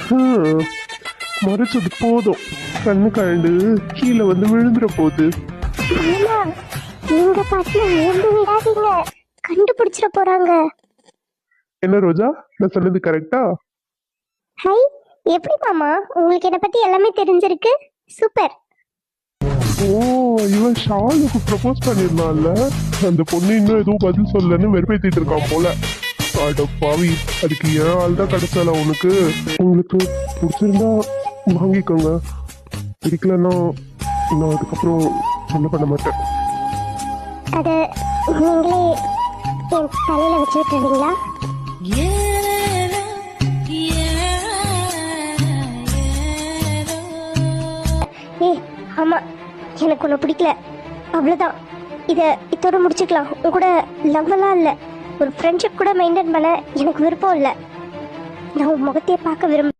ஹம், மறைச்சது போதும். கண்ணு கழண்டு கீழே வந்து விழுந்துற போகுது. அம்மா, நீங்க பாட்டுல எழுந்து விடாதீங்க, கண்டுபிடிச்சிட போறாங்க. என்ன ரோஜா, நான் சொன்னது கரெக்டா? ஹை, எப்படி மாமா உங்களுக்கு என்ன பத்தி எல்லாமே தெரிஞ்சிருக்கு? சூப்பர். ஓ, இவன் ஷாலுக்கு ப்ரப்போஸ் பண்ணிருந்தான்ல, அந்த பொண்ணு இன்னும் எதுவும் பதில் சொல்லன்னு வெறுப்பேத்திட்டு இருக்கான் போல. அட பாவி, அதுக்கு ஏன் ஆள் தான் கிடைச்சால உனக்கு? உங்களுக்கு பிடிச்சிருந்தா வாங்கிக்கோங்க, பிடிக்கலன்னா நான் அதுக்கப்புறம் சொல்ல பண்ண மாட்டேன். அத நீங்களே என் தலையில வச்சு விட்டுறீங்களா? ஏய் ஆமா, எனக்கு ஒன்று பிடிக்கல, அவ்வளோதான். இதோட முடிச்சுக்கலாம். உன் கூட லவ் எல்லாம் இல்லை, ஒரு ஃப்ரெண்ட்ஷிப் கூட மெயின்டைன் பண்ண எனக்கு விருப்பம் இல்லை. நான் உன் முகத்தையே பார்க்க விரும்ப